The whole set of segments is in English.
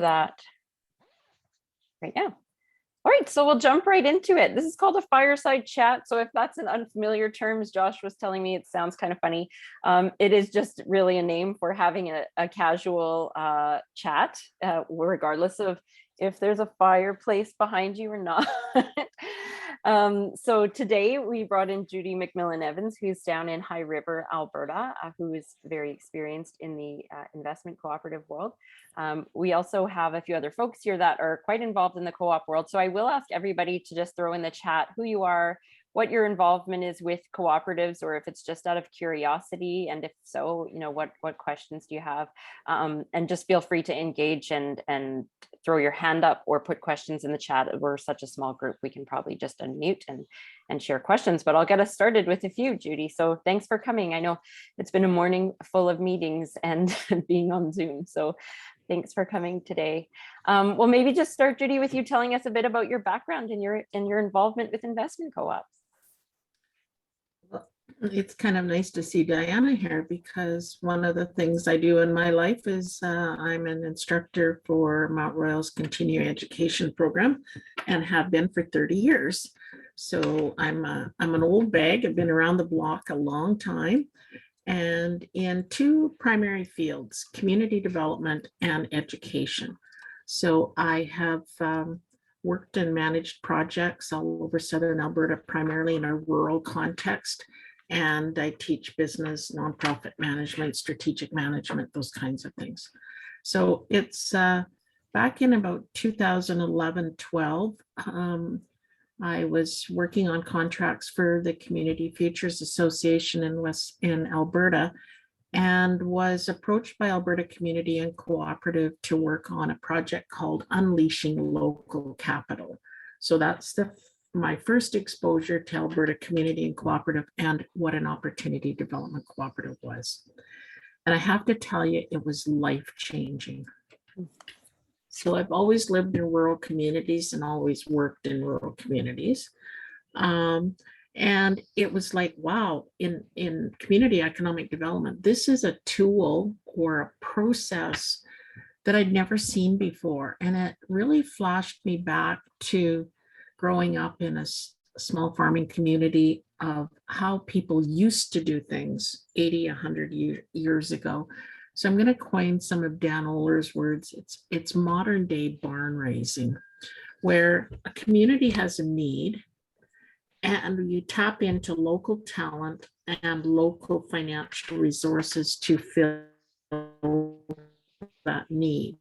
that right now. All right, so we'll jump right into it. This is called a fireside chat. So if that's an unfamiliar term, as Josh was telling me, it sounds kind of funny. It is just really a name for having a casual chat, regardless of if there's a fireplace behind you or not. So today we brought in Judy McMillan Evans, who's down in High River, Alberta, who is very experienced in the investment cooperative world. We also have a few other folks here that are quite involved in the co-op world. So I will ask everybody to just throw in the chat who you are, what your involvement is with cooperatives, or if it's just out of curiosity, and if so, you know, what questions do you have? And just feel free to engage and throw your hand up or put questions in the chat. We're such a small group, we can probably just unmute and share questions, but I'll get us started with a few, Judy. So thanks for coming. I know it's been a morning full of meetings and being on Zoom, so thanks for coming today. Well, maybe just start, Judy, with you telling us a bit about your background and your involvement with investment co-ops. It's kind of nice to see Diana here, because one of the things I do in my life is I'm an instructor for Mount Royal's continuing education program and have been for 30 years. So I'm an old bag. I've been around the block a long time, and in two primary fields, community development and education. So I have worked and managed projects all over Southern Alberta, primarily in a rural context. And I teach business, nonprofit management, strategic management, those kinds of things. So it's back in about 2011-12, I was working on contracts for the Community Futures Association in Alberta, and was approached by Alberta Community and Cooperative to work on a project called Unleashing Local Capital. So that's my first exposure to Alberta Community and Cooperative and what an opportunity development cooperative was. And I have to tell you, it was life-changing. So I've always lived in rural communities and always worked in rural communities. And it was like, wow, in community economic development, this is a tool or a process that I'd never seen before. And it really flashed me back to growing up in a small farming community of how people used to do things 80, 100 years ago. So I'm going to coin some of Dan Oler's words. It's modern day barn raising, where a community has a need and you tap into local talent and local financial resources to fill that need.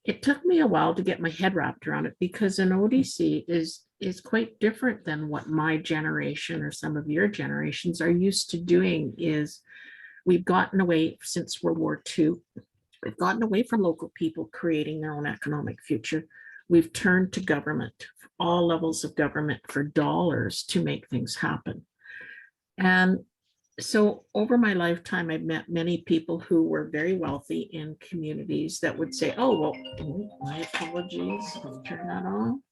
It took me a while to get my head wrapped around it, because an ODC is quite different than what my generation or some of your generations are used to doing. Is we've gotten away since World War II. We've gotten away from local people creating their own economic future. We've turned to government, all levels of government, for dollars to make things happen. And so over my lifetime, I've met many people who were very wealthy in communities that would say, oh, well, my apologies, I'll turn that on.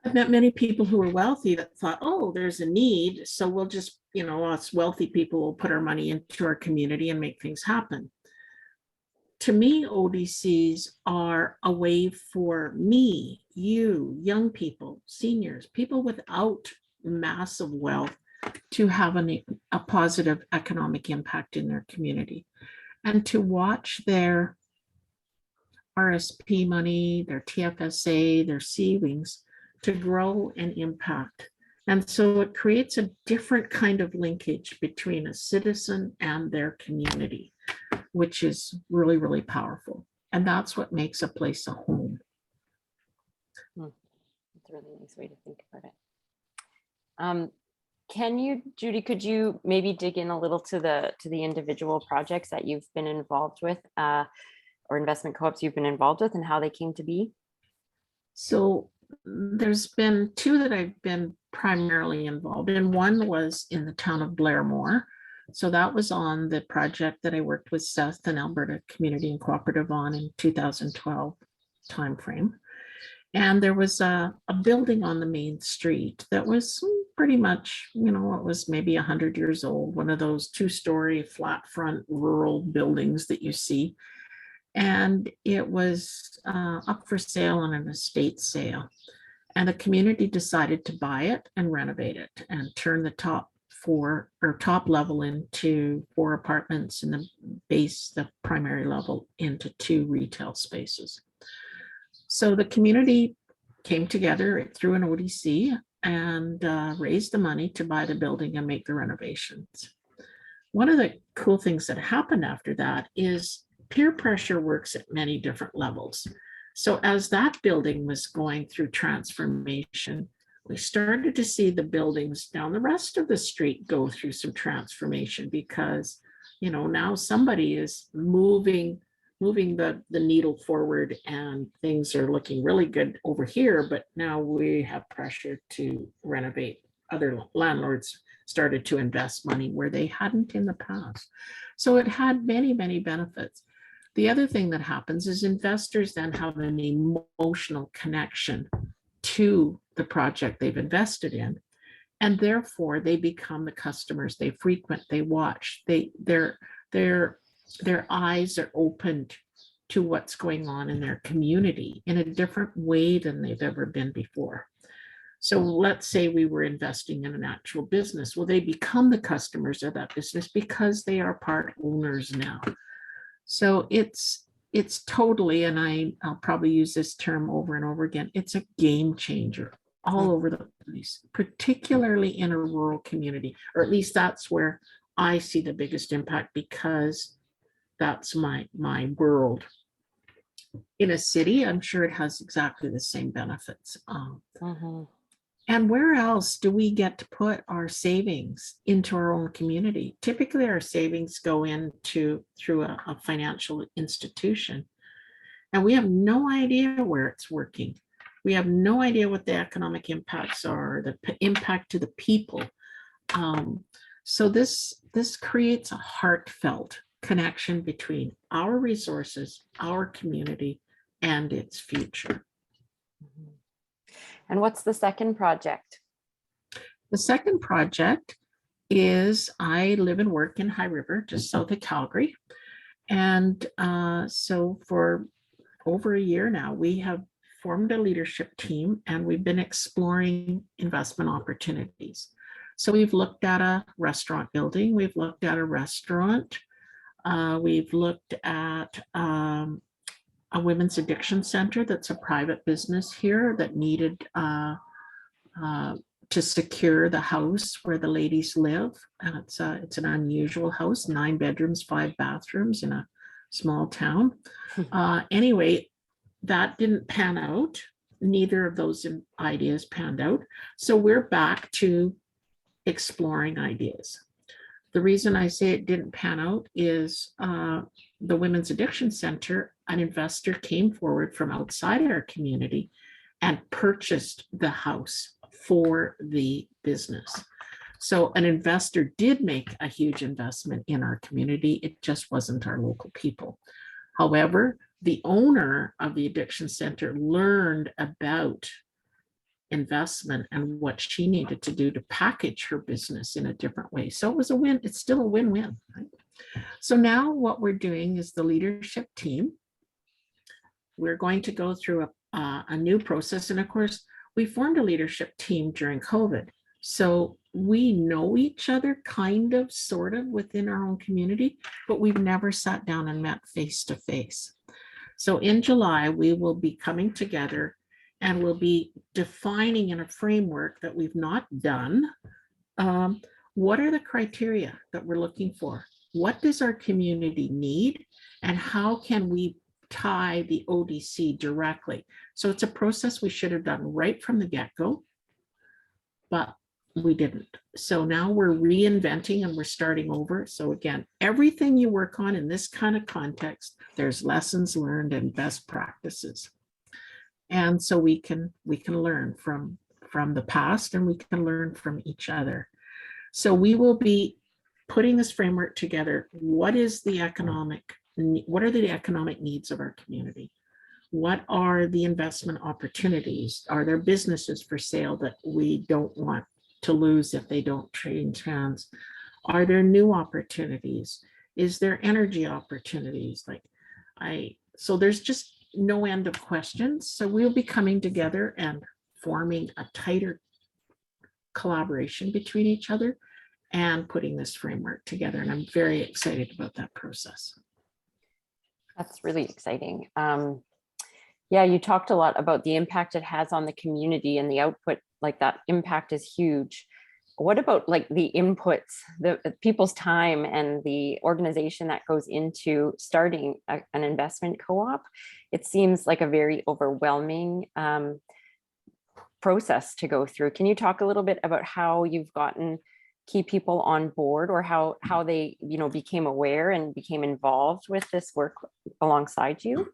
I've met many people who were wealthy that thought, oh, there's a need, so we'll just, us wealthy people will put our money into our community and make things happen. To me, ODCs are a way for me, you, young people, seniors, people without massive wealth to have a positive economic impact in their community, and to watch their RSP money, their TFSA, their savings to grow and impact. And so it creates a different kind of linkage between a citizen and their community, which is really, really powerful. And that's what makes a place a home. That's a really nice way to think about it. Can you, Judy, could you maybe dig in a little to the individual projects that you've been involved with, or investment co-ops you've been involved with, and how they came to be? So there's been two that I've been primarily involved in. One was in the town of Blairmore. So that was on the project that I worked with South and Alberta Community and Cooperative on in 2012 timeframe. And there was a building on the main street that was pretty much, you know, it was maybe 100 years old, one of those two-story flat front rural buildings that you see. And it was up for sale on an estate sale. And the community decided to buy it and renovate it and turn the top floor or top level into 4 apartments and the primary level into 2 retail spaces. So the community came together through an ODC and raised the money to buy the building and make the renovations. One of the cool things that happened after that is peer pressure works at many different levels. So as that building was going through transformation, we started to see the buildings down the rest of the street go through some transformation because, you know, now somebody is moving the needle forward and things are looking really good over here, but now we have pressure to renovate. Other landlords started to invest money where they hadn't in the past. So it had many, many benefits. The other thing that happens is investors then have an emotional connection to the project they've invested in, and therefore they become the customers they frequent, they watch, their eyes are opened to what's going on in their community in a different way than they've ever been before. So let's say we were investing in an actual business. Well, they become the customers of that business because they are part owners now. So it's totally, and I'll probably use this term over and over again, it's a game changer all over the place, particularly in a rural community, or at least that's where I see the biggest impact because that's my world. In a city, I'm sure it has exactly the same benefits. And where else do we get to put our savings into our own community? Typically, our savings go into through a financial institution, and we have no idea where it's working. We have no idea what the economic impacts are, the impact to the people. So this creates a heartfelt connection between our resources, our community, and its future. And what's the second project? The second project is I live and work in High River, just south of Calgary. And so for over a year now, we have formed a leadership team and we've been exploring investment opportunities. So we've looked at a restaurant building, we've looked at a restaurant, we've looked at a women's addiction center that's a private business here that needed to secure the house where the ladies live. And it's an unusual house, 9 bedrooms, 5 bathrooms in a small town. Anyway, that didn't pan out. Neither of those ideas panned out. So we're back to exploring ideas. The reason I say it didn't pan out is the Women's Addiction Center, an investor came forward from outside our community and purchased the house for the business. So an investor did make a huge investment in our community. It just wasn't our local people. However, the owner of the addiction center learned about investment and what she needed to do to package her business in a different way. So it was a win. It's still a win-win. Right? So now what we're doing is the leadership team. We're going to go through a new process. And of course, we formed a leadership team during COVID. So we know each other kind of, sort of within our own community, but we've never sat down and met face to face. So in July, we will be coming together and we'll be defining in a framework that we've not done. What are the criteria that we're looking for? What does our community need? And how can we tie the ODC directly? So it's a process we should have done right from the get-go, but we didn't. So now we're reinventing and we're starting over. So again, everything you work on in this kind of context, there's lessons learned and best practices. And so we can learn from the past and we can learn from each other. So we will be putting this framework together. What are the economic needs of our community? what are the investment opportunities? Are there businesses for sale that we don't want to lose if they don't change hands? Are there new opportunities? Is there energy opportunities? So there's just no end of questions. So we'll be coming together and forming a tighter collaboration between each other and putting this framework together. And I'm very excited about that process. That's really exciting. Yeah, you talked a lot about the impact it has on the community and the output, like that impact is huge. What about like the inputs, the people's time and the organization that goes into starting an investment co-op? It seems like a very overwhelming process to go through. Can you talk a little bit about how you've gotten key people on board, or how they, you know, became aware and became involved with this work alongside you?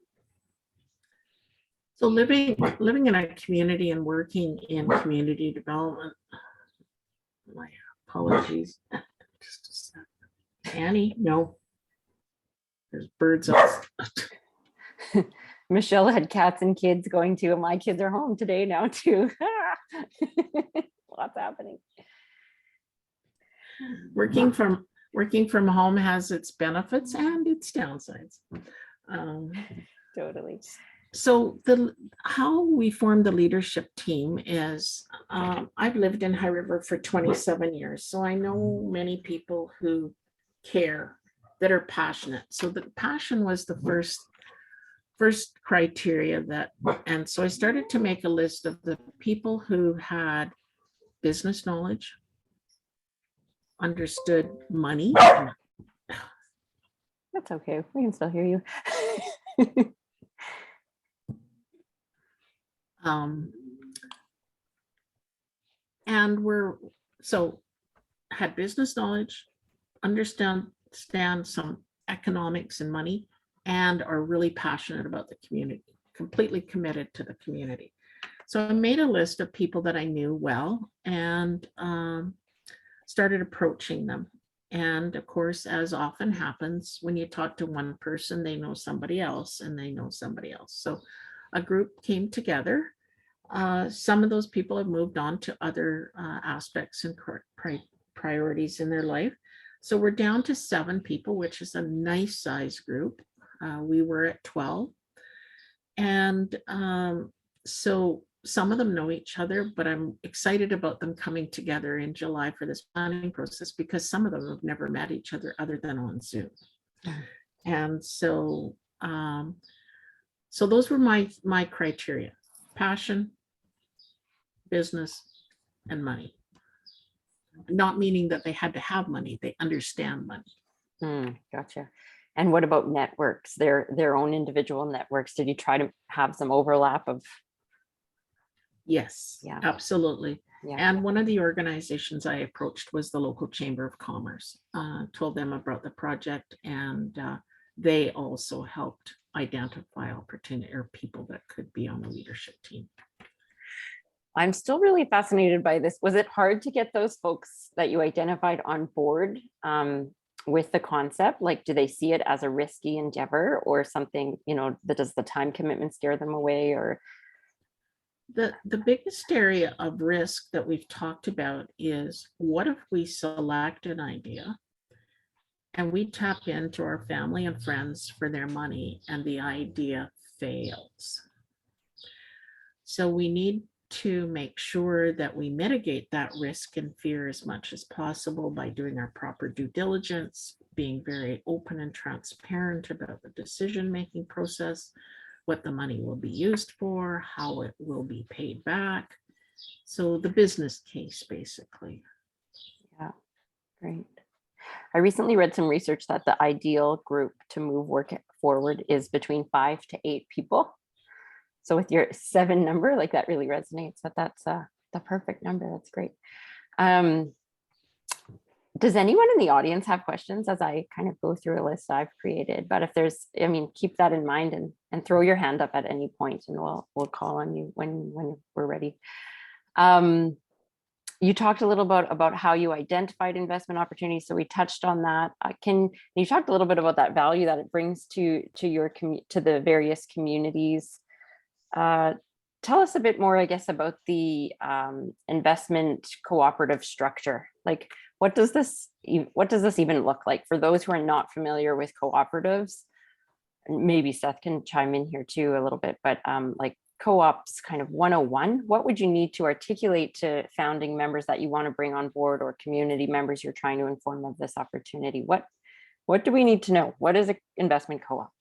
So living in a community and working in community development. My apologies. Just a second. Annie, no. There's birds up. Michelle had cats and kids going to, and my kids are home today now too. Lots happening. Working from home has its benefits and its downsides. Totally. So how we formed the leadership team is, I've lived in High River for 27 years, so I know many people who care, that are passionate. So the passion was the first criteria and so I started to make a list of the people who had business knowledge, understood money. That's okay. We can still hear you. And had business knowledge, understand some economics and money, and are really passionate about the community, completely committed to the community. So I made a list of people that I knew well and started approaching them. And of course, as often happens, when you talk to one person, they know somebody else and they know somebody else. So a group came together. Some of those people have moved on to other aspects and priorities in their life. So we're down to 7 people, which is a nice size group. We were at 12. And so some of them know each other, but I'm excited about them coming together in July for this planning process, because some of them have never met each other other than on Zoom. And so those were my criteria: passion, business, and money. Not meaning that they had to have money, they understand money. Gotcha. And what about networks, their own individual networks? Did you try to have some overlap of? Yes, Yeah, absolutely. Yeah. And one of the organizations I approached was the local Chamber of Commerce. Told them about the project, and they also helped identify opportunity or people that could be on the leadership team. I'm still really fascinated by this. Was it hard to get those folks that you identified on board with the concept? Like, do they see it as a risky endeavor or something, you know, that does the time commitment scare them away? Or the biggest area of risk that we've talked about is, what if we select an idea and we tap into our family and friends for their money and the idea fails? So we need to make sure that we mitigate that risk and fear as much as possible by doing our proper due diligence, being very open and transparent about the decision-making process, what the money will be used for, how it will be paid back. So the business case, basically. Yeah, great. I recently read some research that the ideal group to move work forward is between 5 to 8 people. So with your 7 number, like, that really resonates, that's the perfect number. That's great. Does anyone in the audience have questions as I kind of go through a list I've created? But if there's, I mean, keep that in mind and throw your hand up at any point, and we'll call on you when we're ready. You talked a little bit about how you identified investment opportunities, so we touched on that. You talked a little bit about that value that it brings to the various communities Tell us a bit more, I guess, about the investment cooperative structure. Like, what does this even look like for those who are not familiar with cooperatives? Maybe Seth can chime in here too a little bit, but like co-ops kind of 101, what would you need to articulate to founding members that you want to bring on board, or community members you're trying to inform of this opportunity? What do we need to know? What is an investment co-op?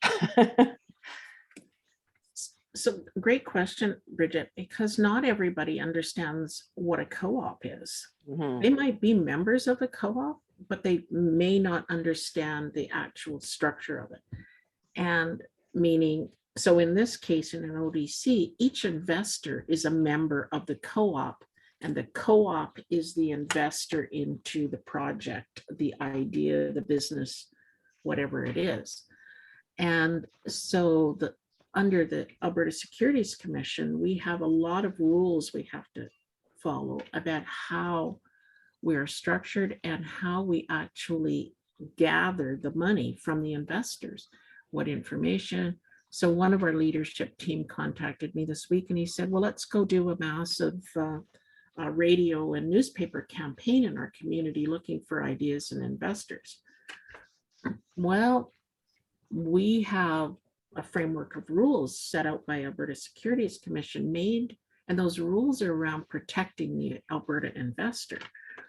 So great question, Bridget, because not everybody understands what a co-op is. Mhm. They might be members of a co-op, but they may not understand the actual structure of it. And meaning, so in this case, in an ODC, each investor is a member of the co-op, and the co-op is the investor into the project, the idea, the business, whatever it is. And so under the Alberta Securities Commission, we have a lot of rules we have to follow about how we're structured and how we actually gather the money from the investors, what information. So one of our leadership team contacted me this week and he said, well, let's go do a massive radio and newspaper campaign in our community looking for ideas and investors. Well, we have a framework of rules set out by Alberta Securities Commission made, and those rules are around protecting the Alberta investor.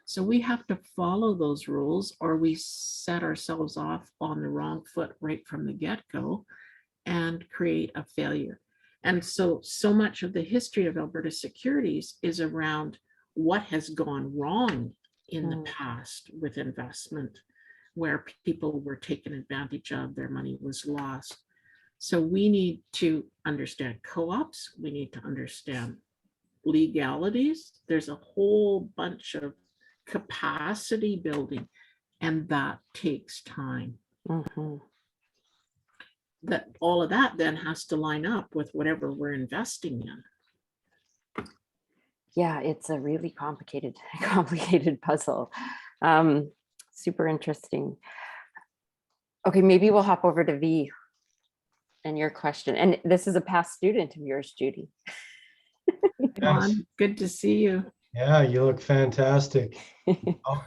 So we have to follow those rules or we set ourselves off on the wrong foot right from the get-go and create a failure. And so much of the history of Alberta Securities is around what has gone wrong in the past with investment, where people were taken advantage of, their money was lost. So we need to understand co-ops, we need to understand legalities. There's a whole bunch of capacity building, and that takes time. Mhm. That all of that then has to line up with whatever we're investing in. Yeah, it's a really complicated puzzle. Super interesting. Okay, maybe we'll hop over to V and your question. And this is a past student of yours, Judy. Don, good to see you. Yeah, you look fantastic. Oh,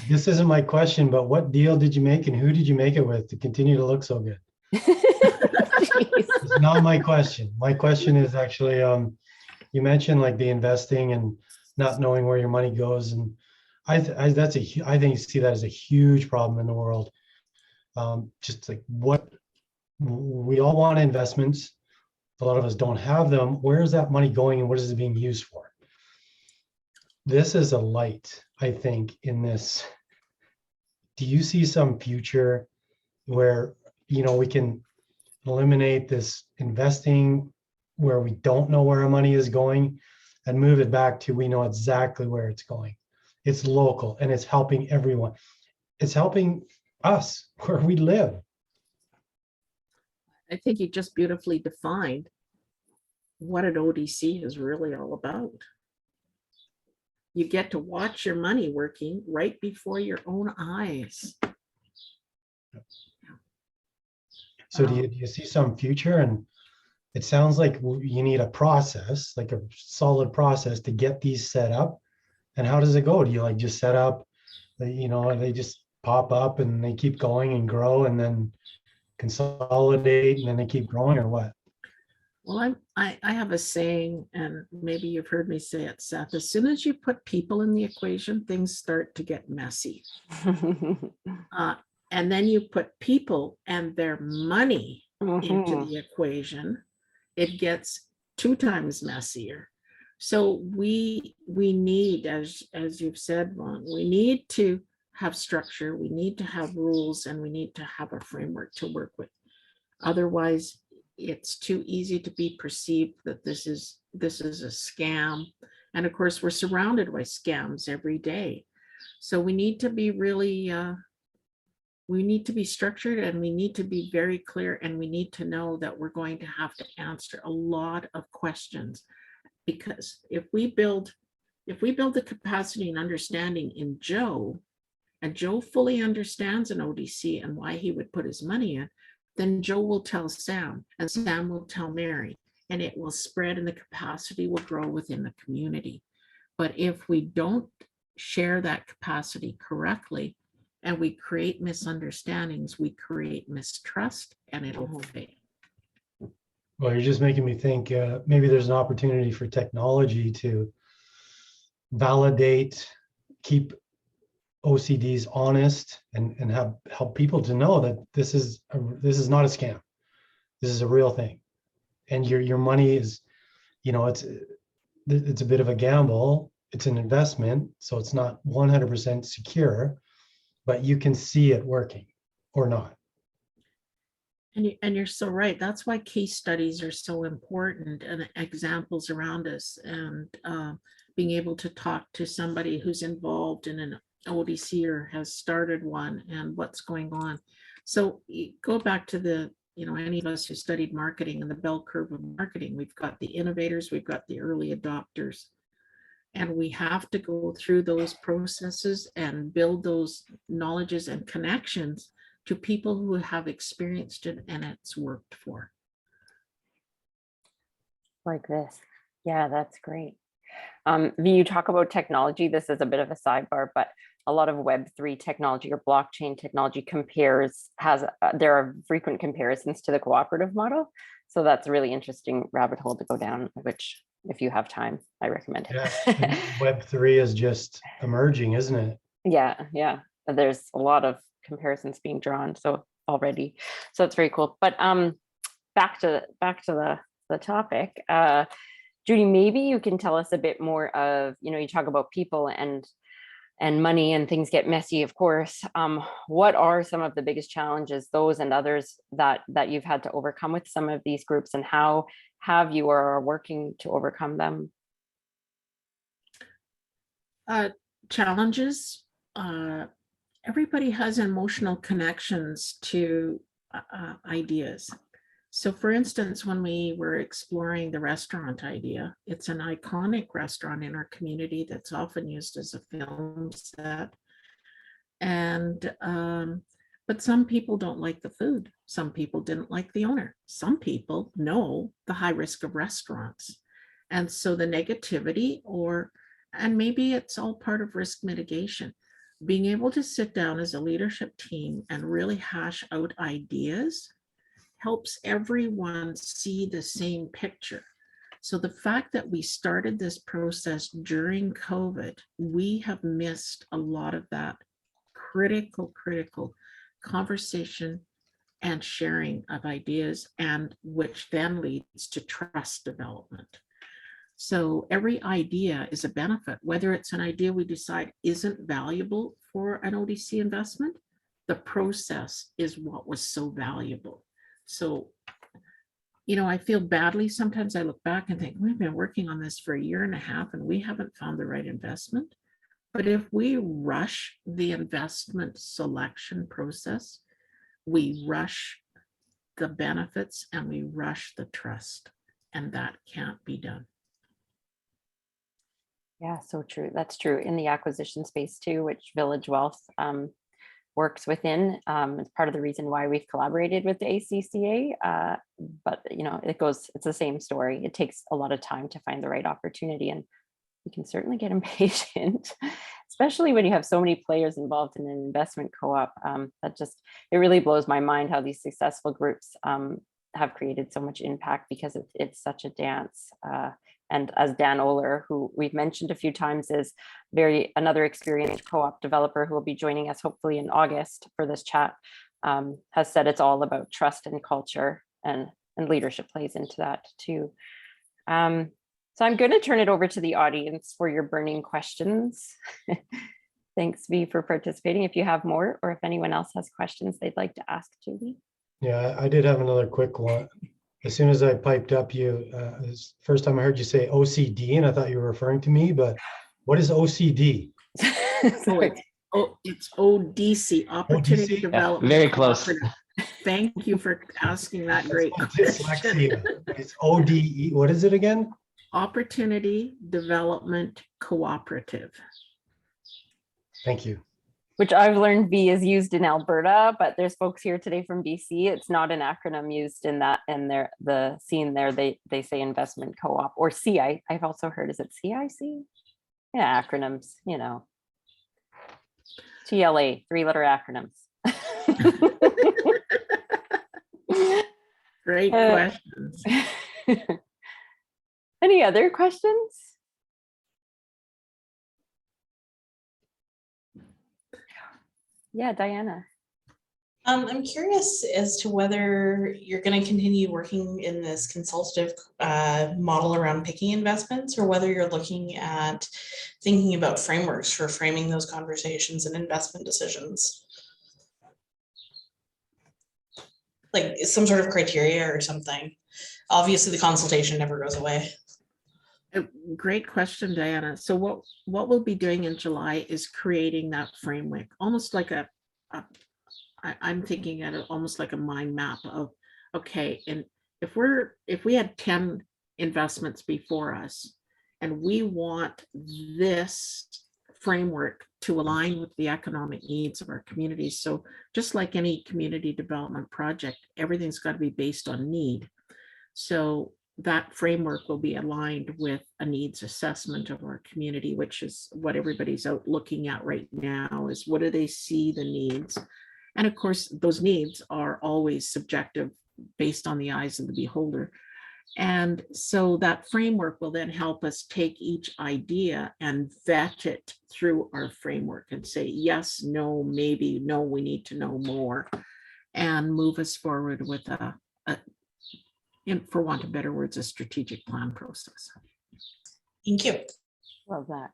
this isn't my question, but what deal did you make and who did you make it with to continue to look so good? It's not my question. My question is actually, you mentioned like the investing and not knowing where your money goes, and I think see that as a huge problem in the world. Just like what we all want investments, a lot of us don't have them. Where is that money going and what is it being used for? This is a light, I think, in this. Do you see some future where, we can eliminate this investing where we don't know where our money is going and move it back to we know exactly where it's going? It's local and it's helping everyone. It's helping us where we live. I think you just beautifully defined what an ODC is really all about. You get to watch your money working right before your own eyes. So do you see some future? And it sounds like you need a process, like a solid process to get these set up. And how does it go? Do you like just set up, they just pop up and they keep going and grow and then consolidate and then they keep growing, or what? Well, I have a saying, and maybe you've heard me say it, Seth. As soon as you put people in the equation, things start to get messy. And then you put people and their money into the equation, it gets 2 times messier. So we need, as you've said, Ron, we need to have structure, we need to have rules, and we need to have a framework to work with. Otherwise, it's too easy to be perceived that this is a scam. And of course, we're surrounded by scams every day. So we need to be really, we need to be structured, and we need to be very clear, and we need to know that we're going to have to answer a lot of questions. Because if we build the capacity and understanding in Joe, and Joe fully understands an ODC and why he would put his money in, then Joe will tell Sam, and Sam will tell Mary. and it will spread and the capacity will grow within the community. But if we don't share that capacity correctly and we create misunderstandings, we create mistrust and it'll fail. Well, you're just making me think maybe there's an opportunity for technology to validate, keep OCDs honest, and help people to know that this is not a scam. This is a real thing, and your money is, it's a bit of a gamble. It's an investment, so it's not 100% secure, but you can see it working or not. And you're so right. That's why case studies are so important and examples around us, and being able to talk to somebody who's involved in an ODC or has started one and what's going on. So go back to any of us who studied marketing and the bell curve of marketing. We've got the innovators, we've got the early adopters, and we have to go through those processes and build those knowledges and connections to people who have experienced it and it's worked for. Like this. Yeah, that's great. You talk about technology. This is a bit of a sidebar, but a lot of Web3 technology or blockchain technology there are frequent comparisons to the cooperative model. So that's a really interesting rabbit hole to go down, which if you have time, I recommend it. Yeah, Web3 is just emerging, isn't it? Yeah. There's a lot of comparisons being drawn already. So it's very cool. But back to the topic. Judy, maybe you can tell us a bit more of, you talk about people and money and things get messy, of course. What are some of the biggest challenges, those and others that you've had to overcome with some of these groups, and how have you or are working to overcome them? Challenges. Everybody has emotional connections to ideas. So for instance, when we were exploring the restaurant idea, it's an iconic restaurant in our community that's often used as a film set. And, but some people don't like the food. Some people didn't like the owner. Some people know the high risk of restaurants. And so the negativity and maybe it's all part of risk mitigation. Being able to sit down as a leadership team and really hash out ideas helps everyone see the same picture. So the fact that we started this process during COVID, we have missed a lot of that critical conversation and sharing of ideas, and which then leads to trust development. So every idea is a benefit, whether it's an idea we decide isn't valuable for an ODC investment, the process is what was so valuable. So, I feel badly. Sometimes I look back and think, we've been working on this for 1.5 years and we haven't found the right investment. But if we rush the investment selection process, we rush the benefits and we rush the trust, and that can't be done. Yeah, so true. That's true in the acquisition space too, which Village Wealth works within. It's part of the reason why we've collaborated with the ACCA. But it's the same story. It takes a lot of time to find the right opportunity, and you can certainly get impatient, especially when you have so many players involved in an investment co-op. It really blows my mind how these successful groups have created so much impact, because it's such a dance. And as Dan Oler, who we've mentioned a few times, is another experienced co-op developer who will be joining us hopefully in August for this chat, has said it's all about trust and culture, and leadership plays into that too. So I'm going to turn it over to the audience for your burning questions. Thanks, V, for participating. If you have more, or if anyone else has questions they'd like to ask Judy. Yeah, I did have another quick one. As soon as I piped up, first time I heard you say OCD, and I thought you were referring to me, but what is OCD? It's ODC, Opportunity ODC? Development. Very close. Thank you for asking that great Dyslexia. question. It's ODE. What is it again? Opportunity Development Cooperative. Thank you. which I've learned B is used in Alberta, but there's folks here today from BC. It's not an acronym used in that, and the scene there, they say investment co-op or CI. I've also heard, is it CIC? Yeah, acronyms, you know. TLA, 3-letter acronyms. Great questions. Any other questions? Yeah, Diana. I'm curious as to whether you're going to continue working in this consultative model around picking investments, or whether you're looking at thinking about frameworks for framing those conversations and investment decisions. Like some sort of criteria or something. Obviously, the consultation never goes away. Great question, Diana. So what we'll be doing in July is creating that framework, almost like I'm thinking at it almost like a mind map of, okay, and if we had 10 investments before us, and we want this framework to align with the economic needs of our communities. So just like any community development project, everything's got to be based on need. So that framework will be aligned with a needs assessment of our community, which is what everybody's out looking at right now, is what do they see the needs? And of course, those needs are always subjective based on the eyes of the beholder. And so that framework will then help us take each idea and vet it through our framework and say, yes, no, maybe, no, we need to know more, and move us forward with for want of better words, a strategic plan process. Thank you. Love that.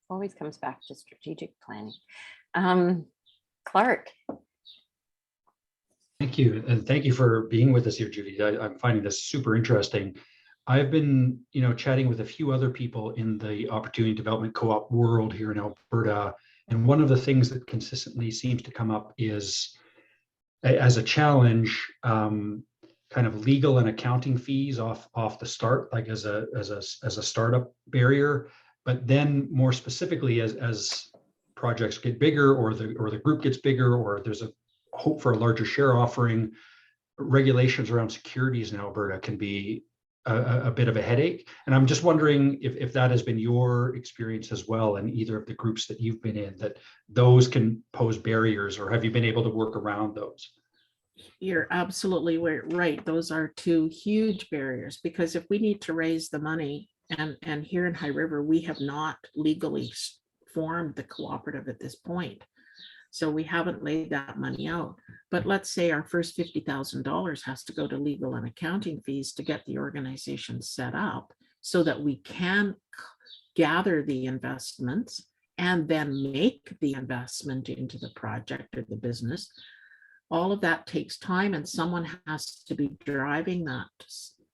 Always comes back to strategic planning. Clark. Thank you. And thank you for being with us here, Judy. I'm finding this super interesting. I've been, chatting with a few other people in the opportunity development co-op world here in Alberta. And one of the things that consistently seems to come up is, as a challenge, kind of legal and accounting fees off the start, like as a startup barrier. But then more specifically, as projects get bigger, or the group gets bigger, or there's a hope for a larger share offering, regulations around securities in Alberta can be a bit of a headache. And I'm just wondering if that has been your experience as well in either of the groups that you've been in, that those can pose barriers, or have you been able to work around those? You're absolutely right. Those are two huge barriers, because if we need to raise the money, and here in High River, we have not legally formed the cooperative at this point. So we haven't laid that money out. But let's say our first $50,000 has to go to legal and accounting fees to get the organization set up so that we can gather the investments and then make the investment into the project or the business. All of that takes time, and someone has to be driving that,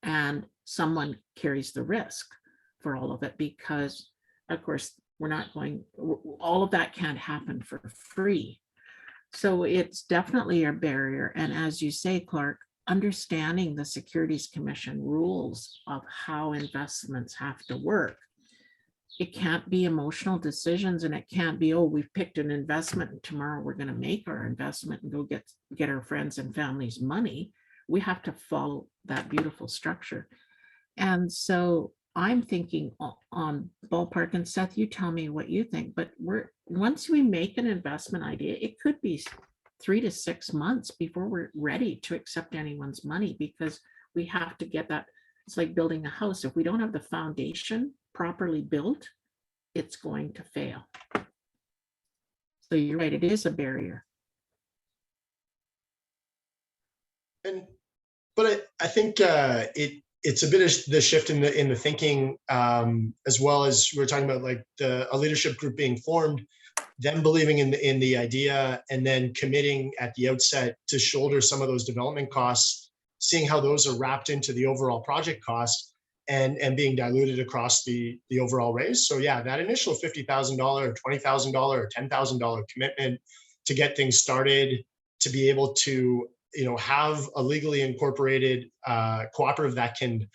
and someone carries the risk for all of it, because of course all of that can't happen for free. So it's definitely a barrier. And as you say, Clark, understanding the Securities Commission rules of how investments have to work. It can't be emotional decisions, and it can't be, oh, we've picked an investment and tomorrow we're going to make our investment and go get our friends and family's money. We have to follow that beautiful structure. And so I'm thinking on ballpark, and Seth, you tell me what you think, but once we make an investment idea, it could be 3 to 6 months before we're ready to accept anyone's money, because we have to get that. It's like building a house. If we don't have the foundation properly built, it's going to fail. So you're right, it is a barrier. But I think it's a bit of the shift in the thinking, as well as we were talking about, like a leadership group being formed, them believing in the idea, and then committing at the outset to shoulder some of those development costs, seeing how those are wrapped into the overall project cost, and being diluted across the overall raise. So yeah, that initial $50,000 or $20,000 or $10,000 commitment to get things started, to be able to have a legally incorporated cooperative that can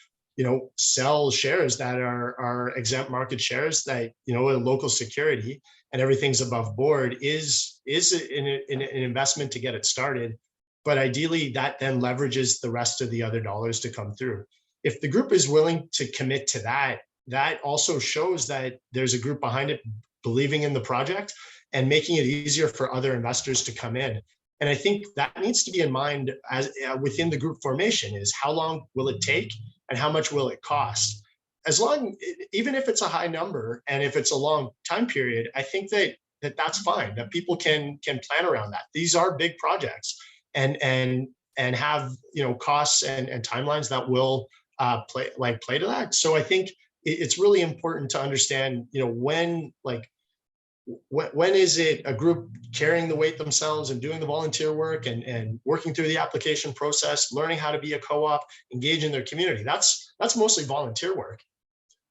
sell shares that are exempt market shares, that a local security, and everything's above board, is is an investment to get it started, but ideally that then leverages the rest of the other dollars to come through. If the group is willing to commit to that, that also shows that there's a group behind it believing in the project and making it easier for other investors to come in. And I think that needs to be in mind as within the group formation is how long will it take and how much will it cost? As long, even if it's a high number and if it's a long time period, I think that's fine, that people can plan around that. These are big projects and have, costs and timelines that will play to that. So I think it's really important to understand, when is it a group carrying the weight themselves and doing the volunteer work and working through the application process, learning how to be a co-op, engage in their community. That's mostly volunteer work.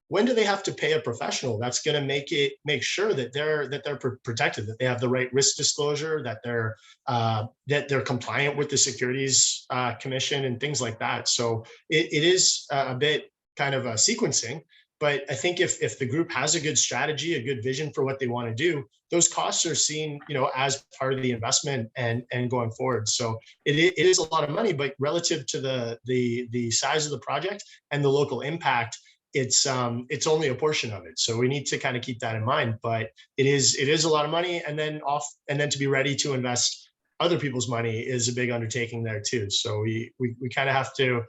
When do they have to pay a professional that's going to make sure that they're protected, that they have the right risk disclosure, that they're compliant with the Securities Commission and things like that. So it is a bit kind of a sequencing. But I think if the group has a good strategy, a good vision for what they want to do, those costs are seen, as part of the investment and going forward. So it is a lot of money, but relative to the size of the project and the local impact, it's only a portion of it. So we need to kind of keep that in mind. But it is a lot of money, and then to be ready to invest other people's money is a big undertaking there too. So we kind of have to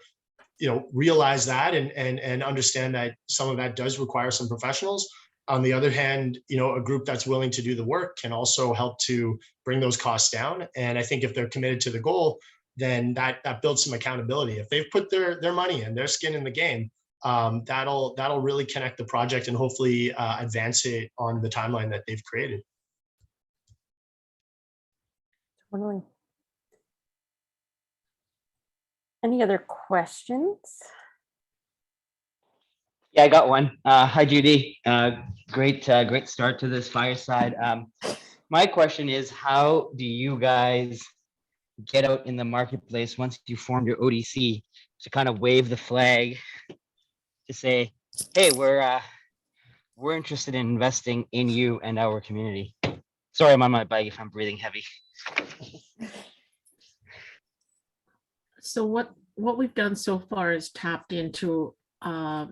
realize that and understand that some of that does require some professionals. On the other hand, a group that's willing to do the work can also help to bring those costs down. And I think if they're committed to the goal, then that builds some accountability. If they've put their money and their skin in the game, that'll really connect the project and hopefully advance it on the timeline that they've created. Totally. Any other questions? Yeah, I got one. Hi, Judy. Great start to this fireside. My question is, how do you guys get out in the marketplace once you formed your ODC to kind of wave the flag to say, hey, we're interested in investing in you and our community? Sorry, I'm on my bike if I'm breathing heavy. So what we've done so far is tapped into the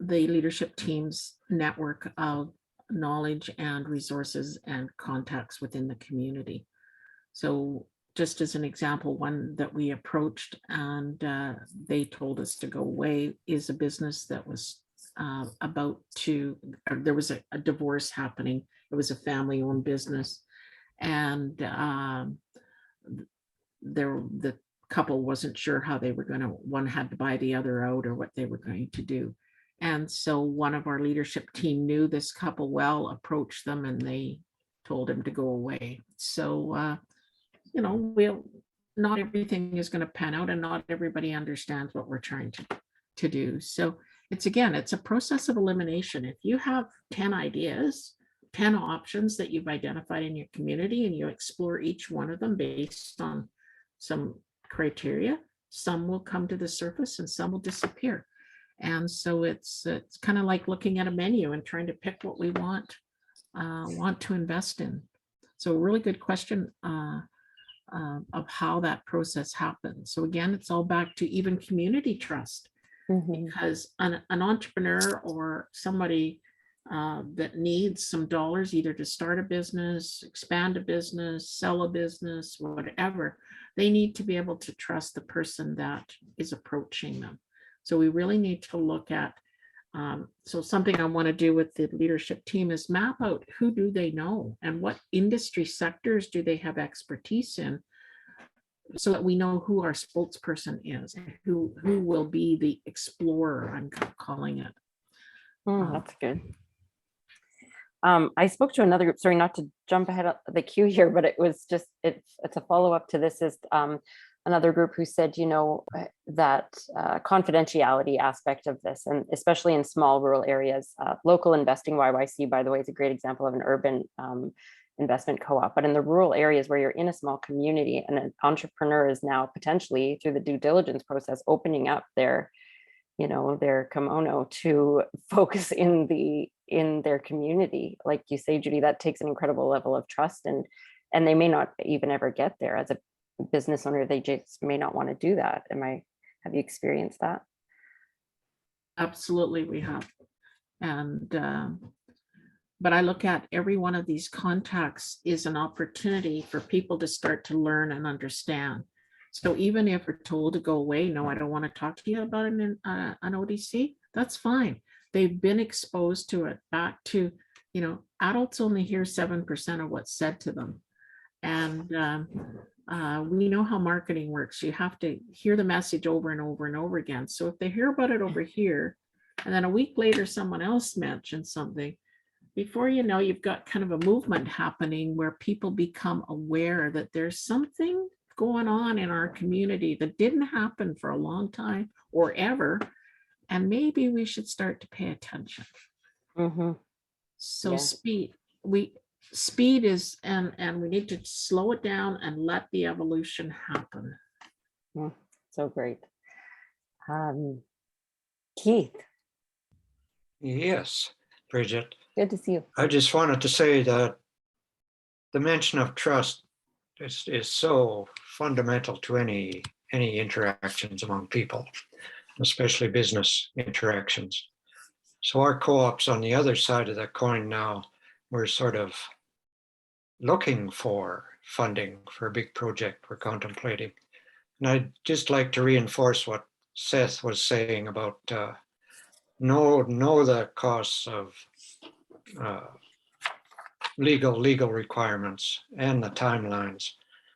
leadership team's network of knowledge and resources and contacts within the community. So just as an example, one that we approached and they told us to go away is a business that was there was a divorce happening. It was a family-owned business, and the couple wasn't sure how they were one had to buy the other out or what they were going to do. And so one of our leadership team knew this couple well, approached them, and they told him to go away. So, not everything is going to pan out, and not everybody understands what we're trying to do. So it's a process of elimination. If you have 10 ideas, 10 options that you've identified in your community, and you explore each one of them based on some criteria, some will come to the surface and some will disappear. And so it's kind of like looking at a menu and trying to pick what we want to invest in. So a really good question of how that process happens. So again, it's all back to even community trust, because an entrepreneur or somebody that needs some dollars either to start a business, expand a business, sell a business, whatever, they need to be able to trust the person that is approaching them. So we really need to look at, so something I want to do with the leadership team is map out who do they know and what industry sectors do they have expertise in, so that we know who our spokesperson is, who will be the explorer, I'm calling it. That's good. I spoke to another group, sorry, not to jump ahead of the queue here, but it was just, it's a follow-up to this, is another group who said, that confidentiality aspect of this, and especially in small rural areas, local investing YYC, by the way, is a great example of an urban investment co-op, but in the rural areas where you're in a small community and an entrepreneur is now potentially through the due diligence process opening up their kimono to focus in their community. Like you say, Judy, that takes an incredible level of trust and and they may not even ever get there as a business owner. They just may not want to do that. Have you experienced that? Absolutely, we have. And, but I look at every one of these contacts is an opportunity for people to start to learn and understand. So even if we're told to go away, no, I don't want to talk to you about an ODC, that's fine. They've been exposed to it. Back to, adults only hear 7% of what's said to them. And we know how marketing works. You have to hear the message over and over and over again. So if they hear about it over here, and then a week later, someone else mentions something, before you know, you've got kind of a movement happening where people become aware that there's something going on in our community that didn't happen for a long time or ever. And maybe we should start to pay attention. Mm-hmm. So Yeah. speed is, and we need to slow it down and let the evolution happen. So great. Keith, Yes, Bridget. good to see you. I just wanted to say that the mention of trust is so fundamental to any interactions among people, especially business interactions. So our co-ops on the other side of that coin now, we're sort of looking for funding for a big project we're contemplating. And I'd just like to reinforce what Seth was saying about know the costs of legal requirements and the timelines.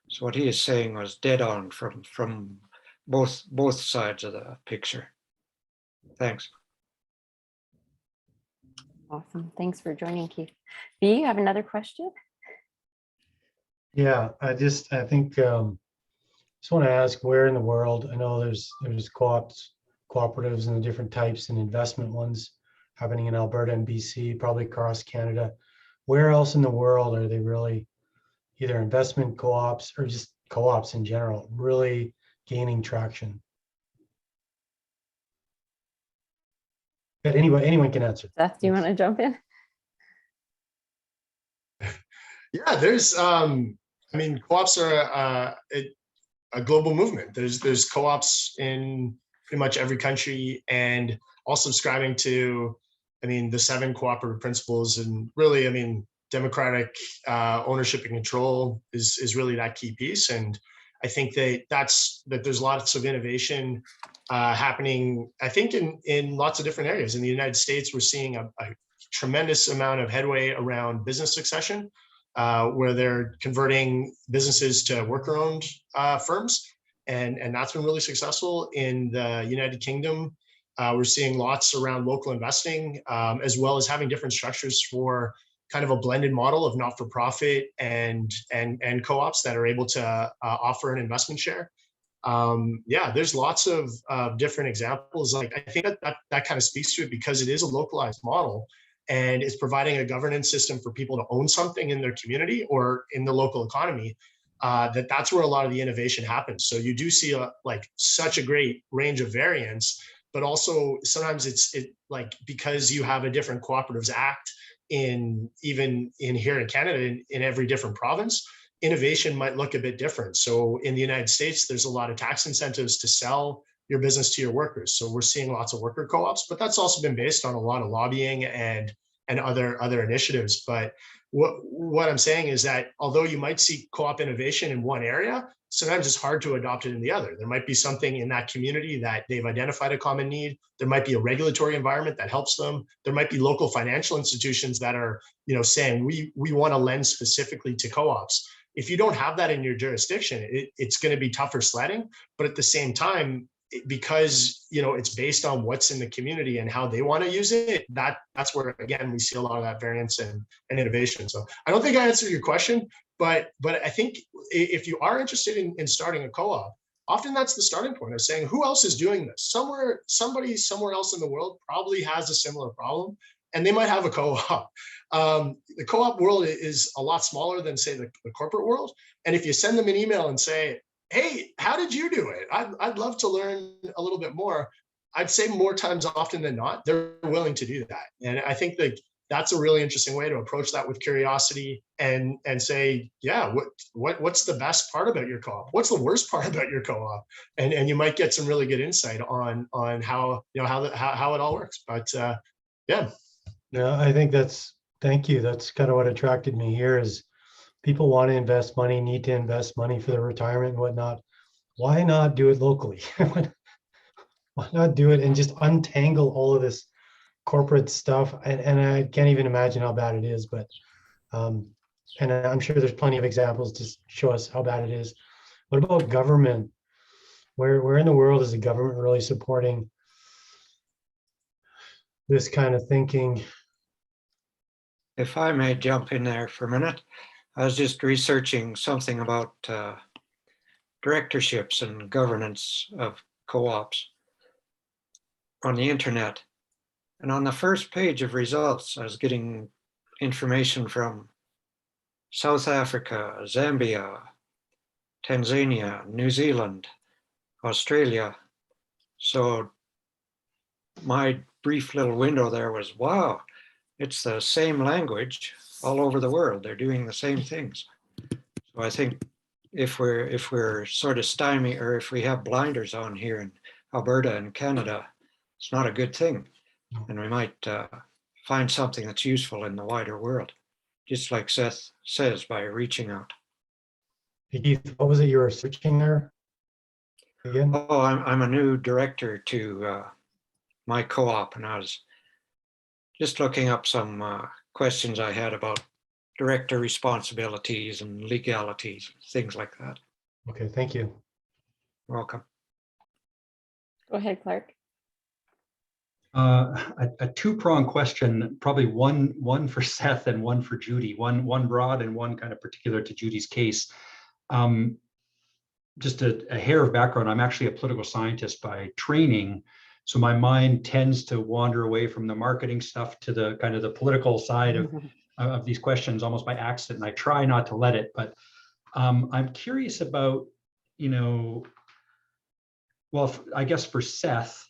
So what he is saying was dead on from both sides of the picture. Thanks. Awesome. Thanks for joining, Keith. B, you have another question? Yeah, I think just want to ask, where in the world, I know there's co-ops, cooperatives and the different types and investment ones happening in Alberta and BC, probably across Canada. Where else in the world are they really, either investment co-ops or just co-ops in general, really gaining traction? But anyone can answer. Seth, do you want to jump in? Yeah, there's co-ops are a global movement. There's co-ops in pretty much every country, and all subscribing to, the 7 cooperative principles. And really, democratic ownership and control is really that key piece. And I think that there's lots of innovation happening, I think, in lots of different areas. In the United States, we're seeing a tremendous amount of headway around business succession, where they're converting businesses to worker-owned firms. And that's been really successful. In the United Kingdom, we're seeing lots around local investing, as well as having different structures for kind of a blended model of not-for-profit and co-ops that are able to offer an investment share. There's lots of different examples. Like, I think that kind of speaks to it, because it is a localized model, and it's providing a governance system for people to own something in their community or in the local economy. That's where a lot of the innovation happens. So you do see such a great range of variants, but also sometimes it's because you have a different Cooperatives Act even in here in Canada, in every different province, innovation might look a bit different. So in the United States, there's a lot of tax incentives to sell your business to your workers. So we're seeing lots of worker co-ops, but that's also been based on a lot of lobbying and other initiatives. But what I'm saying is that although you might see co-op innovation in one area, sometimes it's hard to adopt it in the other. There might be something in that community that they've identified a common need. There might be a regulatory environment that helps them. There might be local financial institutions that are, saying we want to lend specifically to co-ops. If you don't have that in your jurisdiction, it's going to be tougher sledding. But at the same time, because it's based on what's in the community and how they want to use it, that's where, again, we see a lot of that variance and innovation. So I don't think I answered your question, but I think if you are interested in starting a co-op, often that's the starting point of saying, who else is doing this? Somebody somewhere else in the world probably has a similar problem, and they might have a co-op. The co-op world is a lot smaller than, say, the corporate world. And if you send them an email and say, hey, how did you do it? I'd love to learn a little bit more. I'd say more times often than not, they're willing to do that. And I think that that's a really interesting way to approach that with curiosity and say, yeah, what's the best part about your co-op? What's the worst part about your co-op? And you might get some really good insight on how, how it all works. But yeah. Yeah, I think thank you. That's kind of what attracted me here is people want to invest money, need to invest money for their retirement and whatnot. Why not do it locally? Why not do it and just untangle all of this corporate stuff? And I can't even imagine how bad it is, but and I'm sure there's plenty of examples to show us how bad it is. What about government? Where in the world is the government really supporting this kind of thinking? If I may jump in there for a minute, I was just researching something about directorships and governance of co-ops on the internet. And on the first page of results, I was getting information from South Africa, Zambia, Tanzania, New Zealand, Australia. So my brief little window there was, wow, it's the same language all over the world. They're doing the same things. So I think if we're sort of stymied, or if we have blinders on here in Alberta and Canada, it's not a good thing. And we might find something that's useful in the wider world, just like Seth says, by reaching out. Keith, what was it you were searching there again? Oh, I'm a new director to my co-op, and I was just looking up some questions I had about director responsibilities and legalities, things like that. Okay, thank you. Welcome. Go ahead, Clark. A two-pronged question, probably one for Seth and one for Judy, one broad and one kind of particular to Judy's case. Just a hair of background, I'm actually a political scientist by training, so my mind tends to wander away from the marketing stuff to the kind of the political side of these questions almost by accident, and I try not to let it, but I'm curious about, well, I guess for Seth,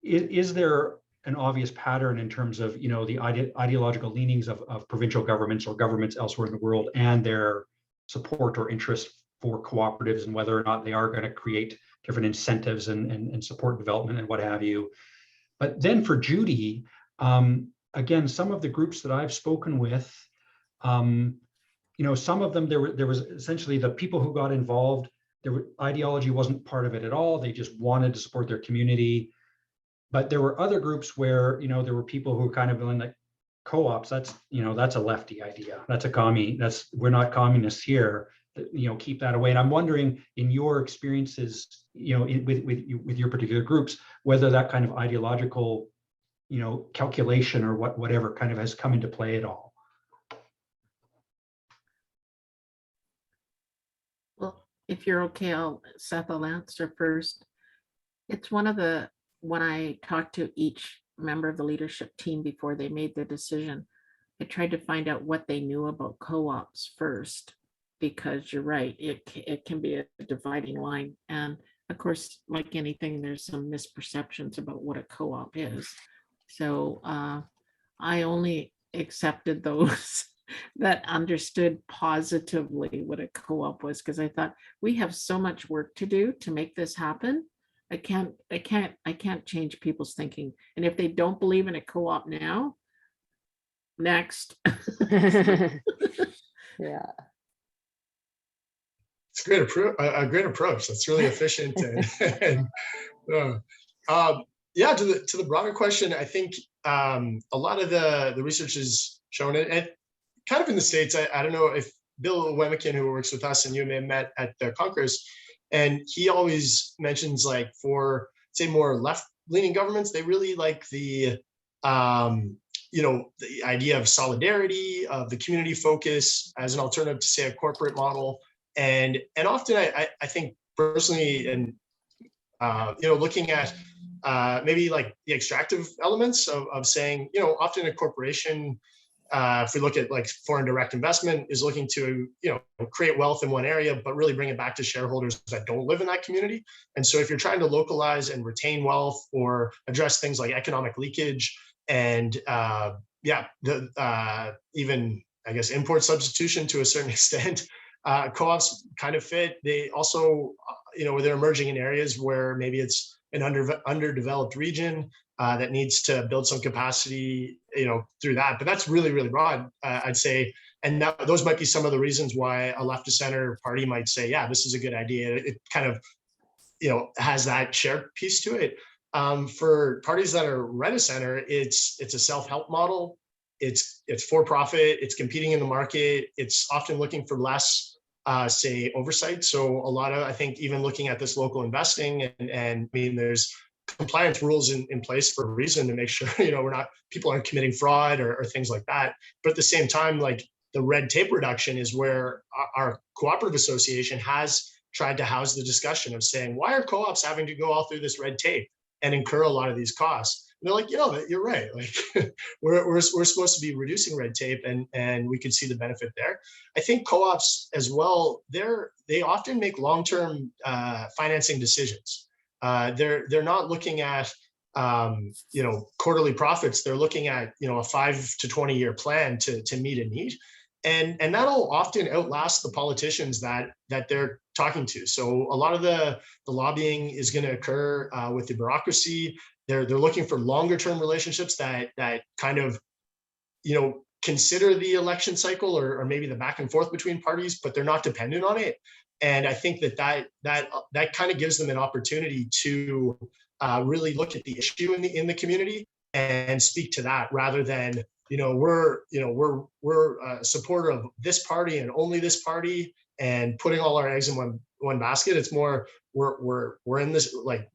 is there an obvious pattern in terms of, the ideological leanings of provincial governments or governments elsewhere in the world and their support or interest for cooperatives and whether or not they are going to create different incentives and support development and what have you? But then for Judy, again, some of the groups that I've spoken with, some of them, there was essentially the people who got involved, ideology wasn't part of it at all. They just wanted to support their community. But there were other groups where, there were people who were kind of in like co-ops. That's a lefty idea. That's we're not communists here. Keep that away. And I'm wondering, in your experiences, with your particular groups, whether that kind of ideological, calculation or whatever kind of has come into play at all. Well, if you're okay, Seth, I'll answer first. It's when I talked to each member of the leadership team before they made the decision, I tried to find out what they knew about co-ops first, because you're right, it can be a dividing line. And of course, like anything, there's some misperceptions about what a co-op is. So I only accepted those that understood positively what a co-op was, because I thought we have so much work to do to make this happen. I can't change people's thinking. And if they don't believe in a co-op now, next. Yeah. It's a great approach. That's really efficient. And yeah, to the broader question, I think a lot of the research has shown it, and kind of in the States. I don't know if Bill Wemikin, who works with us, and you may have met at the Congress, and he always mentions, like, for say more left-leaning governments, they really like the the idea of solidarity, of the community focus as an alternative to, say, a corporate model. And often I think personally, and looking at maybe like the extractive elements of saying, often a corporation, if we look at like foreign direct investment, is looking to create wealth in one area, but really bring it back to shareholders that don't live in that community. And so if you're trying to localize and retain wealth or address things like economic leakage, and yeah, even I guess import substitution to a certain extent. Co-ops kind of fit. They also, they're emerging in areas where maybe it's an underdeveloped region that needs to build some capacity, through that. But that's really, really broad, I'd say. And those might be some of the reasons why a left to center party might say, yeah, this is a good idea. It kind of, has that shared piece to it. For parties that are right of center, it's a self-help model. It's for profit. It's competing in the market. It's often looking for less, say, oversight. So a lot of, I think, even looking at this local investing, and I mean, there's compliance rules in place for a reason to make sure, people aren't committing fraud or things like that. But at the same time, like the red tape reduction is where our cooperative association has tried to house the discussion of saying, why are co-ops having to go all through this red tape and incur a lot of these costs? And they're like, you're right. Like we're supposed to be reducing red tape, and we could see the benefit there. I think co-ops as well, they often make long-term financing decisions. They're not looking at quarterly profits. They're looking at a 5 to 20 year plan to meet a need. And that'll often outlast the politicians that they're talking to. So a lot of the lobbying is going to occur with the bureaucracy. They're looking for longer term relationships that kind of consider the election cycle or maybe the back and forth between parties, but they're not dependent on it. And I think that kind of gives them an opportunity to really look at the issue in the community and speak to that, rather than we're a supporter of this party and only this party and putting all our eggs in one basket. It's more we're in this, like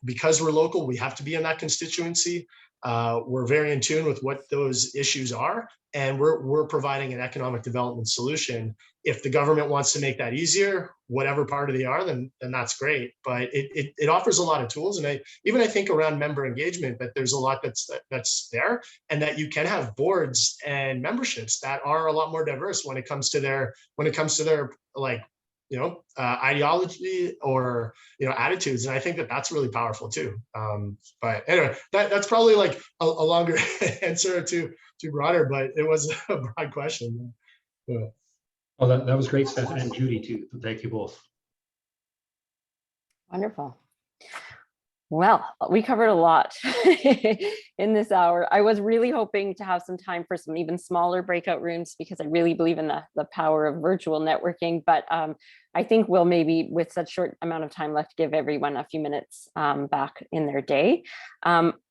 because we're local, we have to be in that constituency. We're very in tune with what those issues are, and we're providing an economic development solution. If the government wants to make that easier, whatever party they are, then that's great. But it offers a lot of tools, and I think around member engagement, that there's a lot that's there, and that you can have boards and memberships that are a lot more diverse when it comes to their like ideology or attitudes. And I think that that's really powerful too. But anyway, that's probably like a longer answer, too broader, but it was a broad question. Yeah. Oh, that was great, Seth and Judy too. Thank you both. Wonderful. Well, we covered a lot in this hour. I was really hoping to have some time for some even smaller breakout rooms, because I really believe in the power of virtual networking. But I think we'll maybe, with such short amount of time left, give everyone a few minutes back in their day.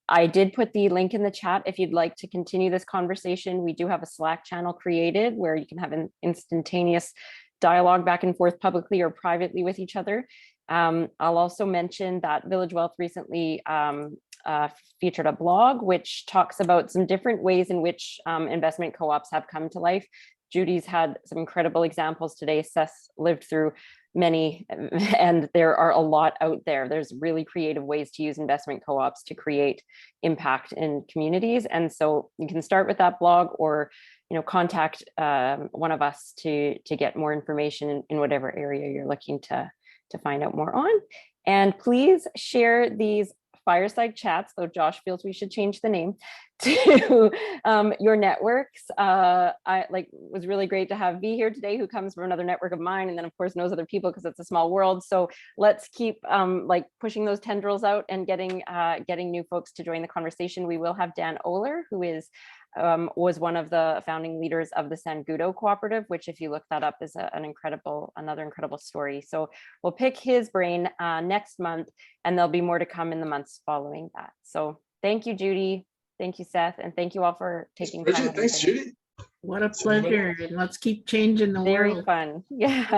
I did put the link in the chat if you'd like to continue this conversation. We do have a Slack channel created where you can have an instantaneous dialogue back and forth publicly or privately with each other. I'll also mention that Village Wealth recently featured a blog which talks about some different ways in which investment co-ops have come to life. Judy's had some incredible examples today. Seth lived through many, and there are a lot out there. There's really creative ways to use investment co-ops to create impact in communities. And so you can start with that blog, or contact one of us to get more information in whatever area you're looking to find out more on. And please share these fireside chats, though Josh feels we should change the name, to your networks. Was really great to have V here today, who comes from another network of mine, and then of course knows other people because it's a small world. So let's keep pushing those tendrils out and getting new folks to join the conversation. We will have Dan Oler, who was one of the founding leaders of the Sangudo Cooperative, which, if you look that up, is another incredible story. So we'll pick his brain next month, and there'll be more to come in the months following that. So thank you, Judy. Thank you, Seth. And thank you all for taking time. Thanks, Judy. What a pleasure. And let's keep changing the world. Very fun. Yeah.